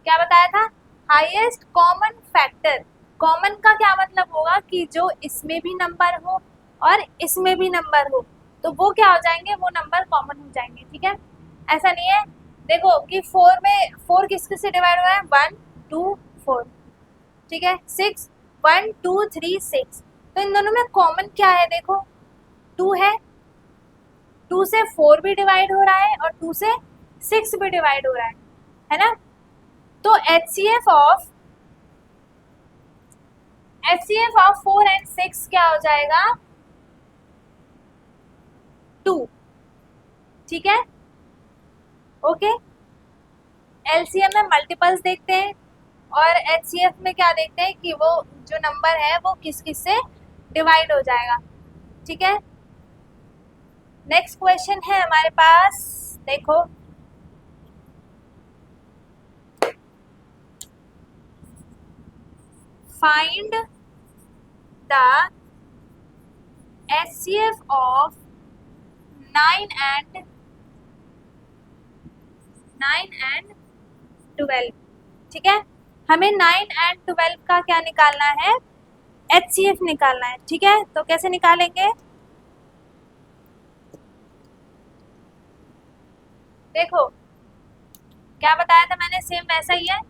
क्या बताया था, हाईएस्ट कॉमन फैक्टर। कॉमन का क्या मतलब होगा कि जो इसमें भी नंबर हो और इसमें भी नंबर हो, तो वो क्या हो जाएंगे, वो नंबर कॉमन हो जाएंगे, ठीक है। ऐसा नहीं है, देखो कि 4 में 4 किस किस से डिवाइड हो रहा है, 1 2 4, ठीक है। 6 1 2 3 6, तो इन दोनों में कॉमन क्या है, देखो 2 है, 2 से 4 भी डिवाइड हो रहा है और 2 से 6 भी डिवाइड हो रहा है ना। तो एचसीएफ ऑफ 4 and 6 क्या हो जाएगा, 2, ठीक है। ओके, एलसीएम में मल्टीपल्स देखते हैं और एचसीएफ में क्या देखते हैं कि वो जो नंबर है वो किस किस से डिवाइड हो जाएगा, ठीक है। नेक्स्ट क्वेश्चन है हमारे पास, देखो find the HCF of 9 and 12, ठीक है। हमें 9 and 12 का क्या निकालना है, एचसीएफ निकालना है, ठीक है। तो कैसे निकालेंगे, देखो क्या बताया था मैंने, सेम वैसा ही है।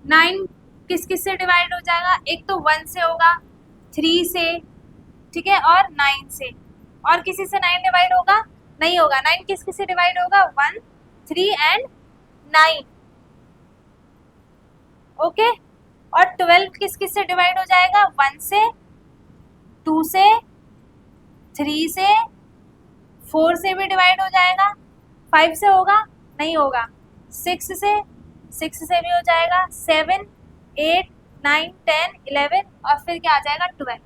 9 किस किस से डिवाइड हो जाएगा, एक तो 1 से होगा, 3 से, ठीक है, और 9 से। और किसी से 9 डिवाइड होगा, नहीं होगा। 9 किस किस से डिवाइड होगा, 1 3 and 9, ओके। और 12 किस किस से डिवाइड हो जाएगा, 1 से, 2 से, 3 से, 4 से भी डिवाइड हो जाएगा, 5 से होगा, नहीं होगा, 6 से भी हो जाएगा, 7 8 9 10 11 और फिर क्या आ जाएगा 12।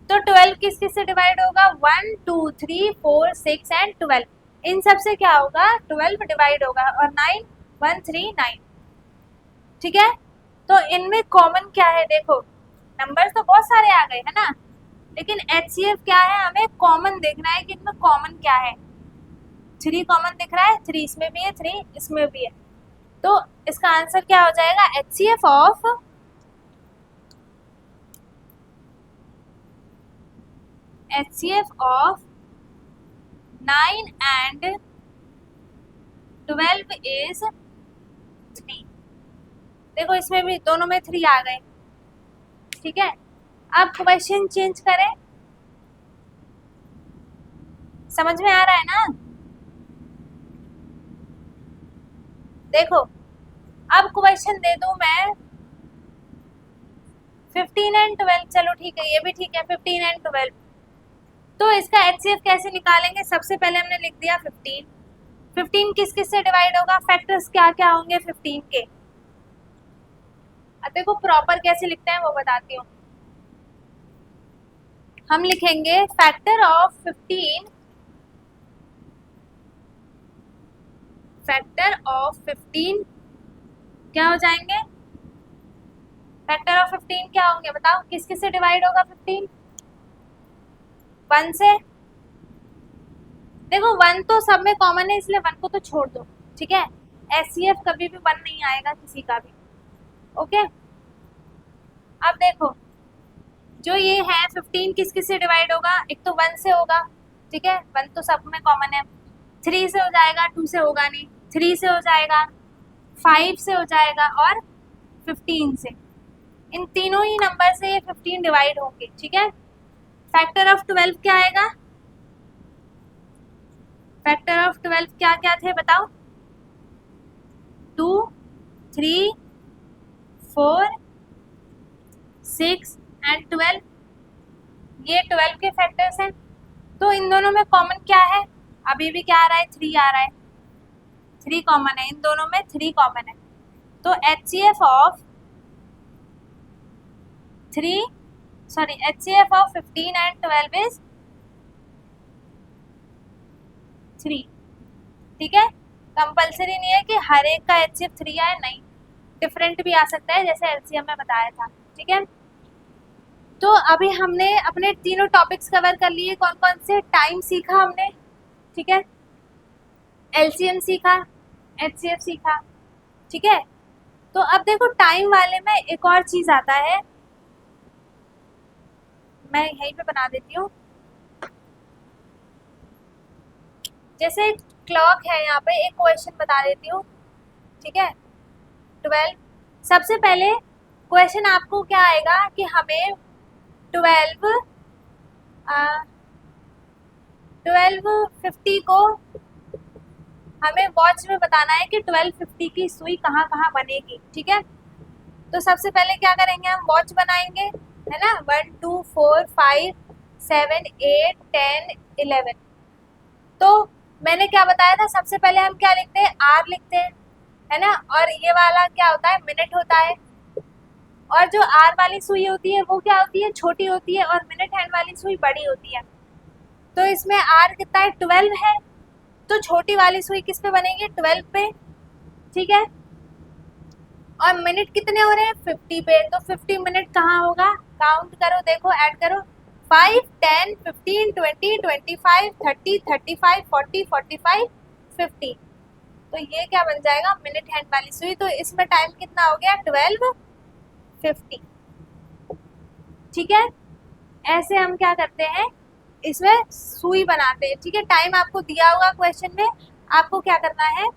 तो 12 किस किस से डिवाइड होगा, 1 2 3 4 6 एंड 12, इन सब से क्या होगा, 12 डिवाइड होगा, और 9 1 3 9, ठीक है। तो इनमें कॉमन क्या है, देखो नंबर्स तो बहुत सारे आ गए, है ना, लेकिन एचसीएफ क्या है, हमें कॉमन देखना है कि इनमें कॉमन क्या है। 3 कॉमन दिख रहा है, 3 इसमें भी है, 3 इसमें भी है, तो इसका आंसर क्या हो जाएगा, HCF ऑफ 9 and 12 इज 3। देखो इसमें भी दोनों में 3 आ गए, ठीक है। अब क्वेश्चन चेंज करें, समझ में आ रहा है ना? देखो अब क्वेश्चन दे दूं मैं 15 एंड 12, चलो ठीक है, ये भी ठीक है, 15 एंड 12। तो इसका HCF कैसे निकालेंगे? सबसे पहले हमने लिख दिया 15 किस किस से डिवाइड होगा, फैक्टर्स क्या क्या होंगे 15 के। अब देखो प्रॉपर कैसे लिखते हैं वो बताती हूँ। हम लिखेंगे फैक्टर ऑफ 15 क्या हो जाएंगे, फैक्टर ऑफ 15 क्या होंगे बताओ, किस किस से डिवाइड होगा 15? 1 से। देखो 1 तो सब में कॉमन है, इसलिए 1 को तो छोड़ दो, ठीक है। HCF कभी भी 1 नहीं आएगा किसी का भी, ओके। अब देखो जो ये है 15 किस किस से डिवाइड होगा, एक तो 1 से होगा, ठीक है, 1 तो सब में कॉमन है। 3 से हो जाएगा, 2 से होगा नहीं, 3 से हो जाएगा, 5 से हो जाएगा और 15 से। इन तीनों ही नंबर से ये 15 डिवाइड होंगे, ठीक है। फैक्टर ऑफ 12 क्या आएगा, फैक्टर ऑफ 12 क्या क्या थे बताओ, 2, 3, 4, 6 एंड 12, ये 12 के फैक्टर्स हैं। तो इन दोनों में कॉमन क्या है, अभी भी क्या आ रहा है, 3 आ रहा है, 3 कॉमन है, इन दोनों में 3 कॉमन है। तो HCF ऑफ 15 एंड 12 इज 3, ठीक है। कंपल्सरी नहीं है कि हर एक का HCF 3 आए, नहीं, डिफरेंट भी आ सकता है, जैसे LCM में बताया था, ठीक है। तो अभी हमने अपने तीनों टॉपिक्स कवर कर लिए, कौन कौन से, टाइम सीखा हमने, ठीक है, LCM सीखा, HCF सीखा, ठीक है। तो अब देखो टाइम वाले में एक और चीज आता है, मैं यहीं पे बना देती हूँ, जैसे क्लॉक है, यहाँ पे एक क्वेश्चन बता देती हूँ, ठीक है। 12, सबसे पहले क्वेश्चन आपको क्या आएगा कि हमें 12:50 को हमें वॉच में बताना है कि 12:50 की सुई कहाँ कहाँ बनेगी, ठीक है। तो सबसे पहले क्या करेंगे, हम वॉच बनाएंगे, है ना, 1 2 4 5 7 8 10 11। तो मैंने क्या बताया था, सबसे पहले हम क्या लिखते हैं, आर लिखते हैं, है ना, और ये वाला क्या होता है, मिनट होता है। और जो आर वाली सुई होती है वो क्या होती है, छोटी होती है, और मिनट हैंड वाली सुई बड़ी होती है। तो इसमें आर कितना है, 12 है, तो छोटी वाली सुई किस पे बनेगी, 12 पे, ठीक है। और मिनट कितने हो रहे हैं, 50 पे, तो 50 मिनट कहाँ होगा, काउंट करो, देखो ऐड करो, 5 10 15 20 25 30 35 40 45 50। तो ये क्या बन जाएगा, मिनट हैंड वाली सुई। तो इसमें टाइम कितना हो गया, 12:50, ठीक है। ऐसे हम क्या करते हैं, इसमें सुई बनाते हैं, ठीक है। टाइम आपको दिया होगा क्वेश्चन में, आपको क्या करना है,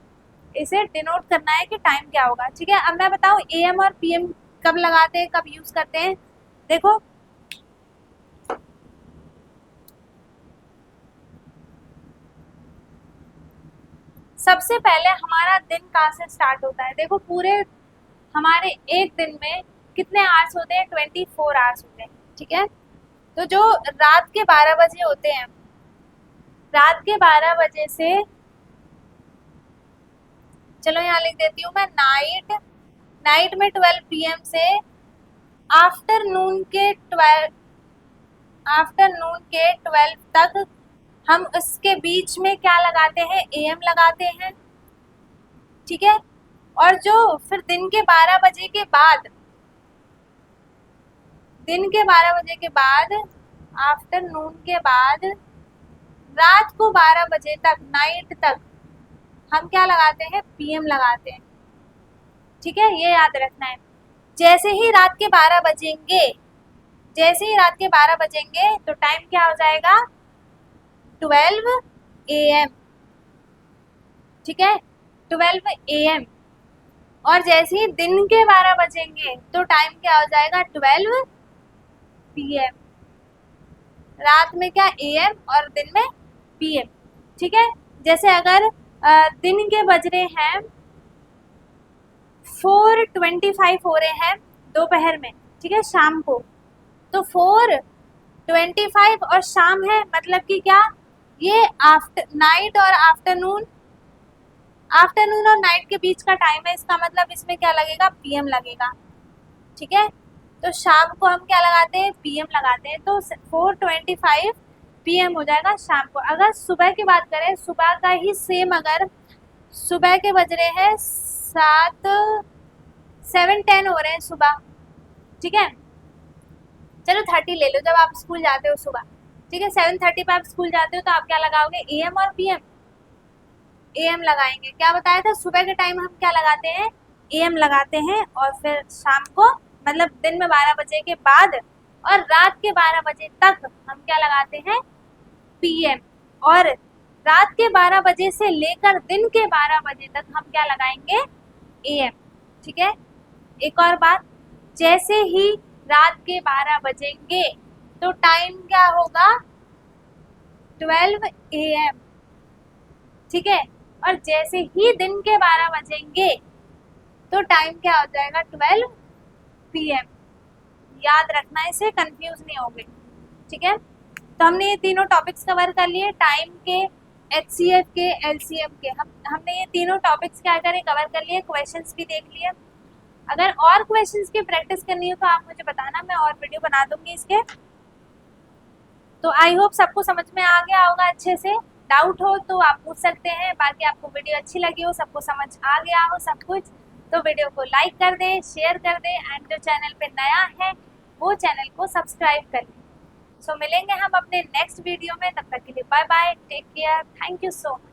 इसे डिनोट करना है कि टाइम क्या होगा, ठीक है। अब मैं बताऊं AM और PM कब लगाते हैं, कब यूज करते हैं। देखो सबसे पहले हमारा दिन कहाँ से स्टार्ट होता है, देखो पूरे हमारे एक दिन में कितने आवर्स होते हैं, 24 आवर्स होते हैं, ठीक है। तो जो रात के 12 बजे होते हैं, रात के 12 बजे से, चलो यहाँ लिख देती हूँ मैं, नाइट में 12 PM से आफ्टरनून के 12 तक हम उसके बीच में क्या लगाते हैं, AM लगाते हैं, ठीक है। और जो फिर दिन के 12 बजे के बाद, आफ्टरनून के बाद रात को 12 बजे तक, नाइट तक हम क्या लगाते हैं, PM लगाते हैं, ठीक है, ये याद रखना है। जैसे ही रात के 12 बजेंगे, जैसे ही रात के 12 बजेंगे तो टाइम क्या हो जाएगा, 12 AM, ठीक है, 12 AM। और जैसे ही दिन के 12 बजेंगे तो टाइम क्या हो जाएगा, 12 PM। रात में क्या AM और दिन में PM, ठीक है। जैसे अगर दिन के बज रहे हैं 4:25 हो रहे हैं दोपहर में, ठीक है, शाम को, तो 4:25 और शाम है, मतलब कि क्या, ये नाइट और आफ्टरनून, आफ्टरनून और नाइट के बीच का टाइम है, इसका मतलब इसमें क्या लगेगा, PM लगेगा, ठीक है। तो शाम को हम क्या लगाते हैं, PM लगाते हैं, तो 4:25 PM हो जाएगा शाम को। अगर सुबह की बात करें, सुबह का ही सेम, अगर सुबह के बज रहे हैं 7:10 हो रहे हैं सुबह, ठीक है, चलो 30 ले लो, जब आप स्कूल जाते हो सुबह, ठीक है, 7:30 पे आप स्कूल जाते हो तो आप क्या लगाओगे, AM और PM, AM लगाएंगे। क्या बताया था, सुबह के टाइम हम क्या लगाते हैं, AM लगाते हैं, और फिर शाम को मतलब दिन में 12 बजे के बाद और रात के 12 बजे तक हम क्या लगाते हैं, PM। और रात के 12 बजे से लेकर दिन के 12 बजे तक हम क्या लगाएंगे, AM, ठीक है। एक और बात, जैसे ही रात के 12 बजेंगे तो टाइम क्या होगा, 12 AM, ठीक है। और जैसे ही दिन के 12 बजेंगे तो टाइम क्या हो जाएगा, 12 PM। याद रखना, इसे कंफ्यूज नहीं होगे, ठीक है। तो हमने ये तीनों टॉपिक्स कवर कर लिए, टाइम के, HCF के, LCM के, हमने ये तीनों टॉपिक्स क्या करें, कवर कर लिए, क्वेश्चंस भी देख लिए। अगर और क्वेश्चंस की प्रैक्टिस करनी हो तो आप मुझे बताना, मैं और वीडियो बना दूंगी इसके। तो आई होप सबको समझ में आ गया होगा अच्छे से। डाउट हो तो आप पूछ सकते हैं, बाकी आपको वीडियो अच्छी लगी हो, सबको समझ आ गया हो सब कुछ, तो वीडियो को लाइक कर दें, शेयर कर दें, एंड जो चैनल पे नया है वो चैनल को सब्सक्राइब कर लें। सो मिलेंगे हम अपने नेक्स्ट वीडियो में, तब तक के लिए bye bye, take care, thank you so much.